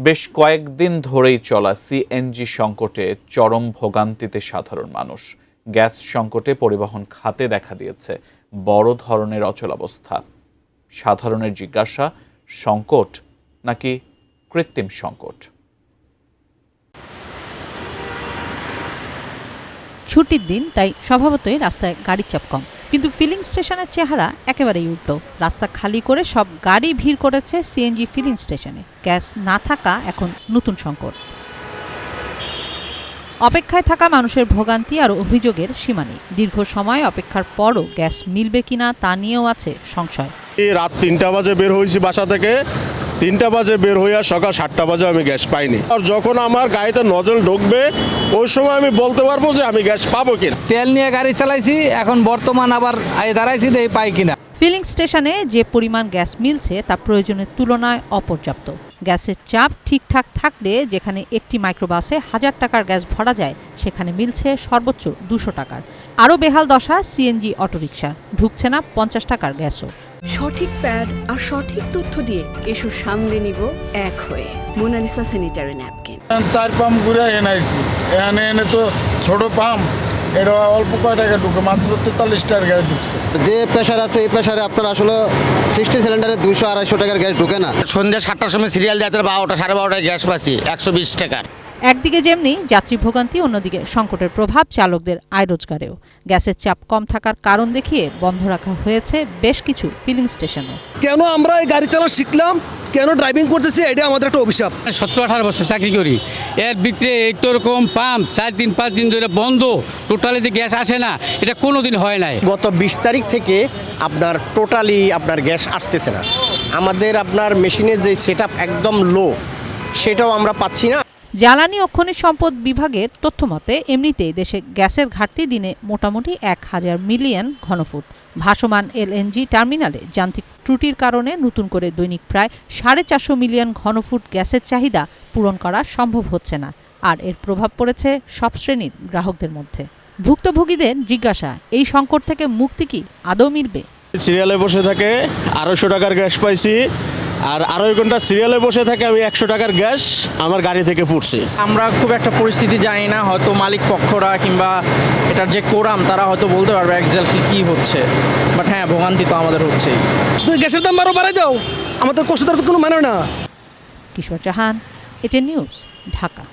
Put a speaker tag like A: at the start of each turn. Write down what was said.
A: বেশ কয়েকদিন ধরেই চলা সিএনজি সংকটে চরম ভোগান্তিতে সাধারণ মানুষ। গ্যাস সংকটে পরিবহন খাতে দেখা দিয়েছে বড় ধরনের অচলাবস্থা। সাধারণের জিজ্ঞাসা, সংকট নাকি কৃত্রিম সংকট?
B: ছুটির দিন, তাই স্বভাবতই রাস্তায় গাড়ির চাপ কম, কিন্তু ফিলিং স্টেশনের চেহারা একেবারেই উল্টো। রাস্তা খালি করে সব গাড়ি ভিড় করেছে সিএনজি ফিলিং স্টেশনে। গ্যাস না থাকা এখন নতুন সংকট। অপেক্ষায় থাকা মানুষের ভোগান্তি আর অভিযোগের সীমা নেই। দীর্ঘ সময় অপেক্ষার পরও গ্যাস মিলবে কিনা তা নিয়েও আছে সংশয়।
C: রাত ৩টা বাজে বের হয়েছি বাসা থেকে, ৩টা বাজে বের হইয়া সকাল ৭টা বাজে আমি গ্যাস পাইনি। আর যখন আমার গাড়িতে নজল ঢুকবে ওই সময় আমি বলতে পারবো যে আমি গ্যাস পাবো কিনা।
D: তেল নিয়ে গাড়ি চালাইছি, এখন বর্তমান আবার দাঁড়াইছি দেখি পাই কিনা।
B: ফিলিং স্টেশনে যে পরিমাণ গ্যাস মিলছে তা প্রয়োজনের তুলনায় অপর্যাপ্ত। গ্যাসের চাপ ঠিকঠাক থাকলে যেখানে একটি মাইক্রোবাসে ১০০০ টাকার গ্যাস ভরা যায়, সেখানে মিলছে সর্বোচ্চ ২০০ টাকার। আরও বেহাল দশা সিএনজি অটোরিকশা, ঢুকছে না ৫০ টাকার গ্যাসও।
E: সঠিক প্যাড আর সঠিক তথ্য দিয়ে এসু সামলে নিব এক হয়ে। মোনালিসা স্যানিটারি ন্যাপকিন
F: ৪ পাম্প ঘুরে এনাইছি, এনে তো ছোট পাম্প, এটা অল্প কয় টাকা ঢুকে, মাত্র ৪৩ টাকার গ্যাস ঢুকছে।
G: যে প্রেশার আছে এই প্রেশারে আপনার আসলে 60 সিলিন্ডারে 200-250 টাকার গ্যাস ঢুকে না।
H: সন্ধ্যা ৭টার সময় সিরিয়াল দেয়, ১২টা ১২:৩০ গ্যাস পাচ্ছি ১২০ টাকার।
B: একদিকে যেমনি যাত্রী ভোগান্তি, অন্যদিকে সংকটের প্রভাব চালকদের আয় রোজগারেও। গ্যাসের চাপ কম থাকার কারণ দেখিয়ে বন্ধ রাখা হয়েছে বেশ কিছু ফিলিং স্টেশনও।
I: কেন আমরা এই গাড়ি চালানো শিখলাম, কেন ড্রাইভিং করতেছি, এটা আমাদের একটা অভিশাপ।
D: ১৭-১৮ বছর চাকরি করি, এর ভিতরে একটু রকম পাম্প ৪-৫ দিন ধরে বন্ধ, টোটালি যে গ্যাস আসে না, এটা কোনোদিন হয় নাই।
J: গত ২০ তারিখ থেকে আপনার টোটালি আপনার গ্যাস আসতেছে না। আমাদের আপনার মেশিনের যে সেটআপ একদম লো, সেটাও আমরা পাচ্ছি না।
B: জ্বালানি ও খনিজ সম্পদ বিভাগের তথ্য মতে এমনিতেই দেশে গ্যাসের ঘাটতি দিনে মোটামুটি ১,০০০ মিলিয়ন ঘনফুট। ভাসমান এলএনজি টার্মিনালে যান্ত্রিক ত্রুটির কারণে নতুন করে দৈনিক প্রায় ৪৫০ মিলিয়ন ঘনফুট গ্যাসের চাহিদা পূরণ করা সম্ভব হচ্ছে না। আর এর প্রভাব পড়েছে সব শ্রেণীর গ্রাহকদের মধ্যে। ভুক্তভোগীদের জিজ্ঞাসা, এই সংকট থেকে মুক্তি কি আদৌ মিলবে?
C: সিরিয়ালে বসে থাকে ২৫০ টাকার গ্যাস পাইছি, আর আড়াই ঘন্টা সিরিয়ালে বসে থাকে আমি ১০০ টাকার গ্যাস আমার গাড়ি থেকে পুড়ছে।
J: আমরা খুব একটা পরিস্থিতি জানি না, হয়তো মালিক পক্ষরা কিংবা এটার যে কোরাম তারা হয়তো বলতে পারবে একজাক্টলি কি হচ্ছে, বাট হ্যাঁ ভোগান্তি তো আমাদের হচ্ছেই।
I: তুমি গ্যাসের দাম আরো বাড়াই দাও, আমাদের কষ্ট তো কোনো মানে না।
B: কিশোর জাহান, এটিএন নিউজ, ঢাকা।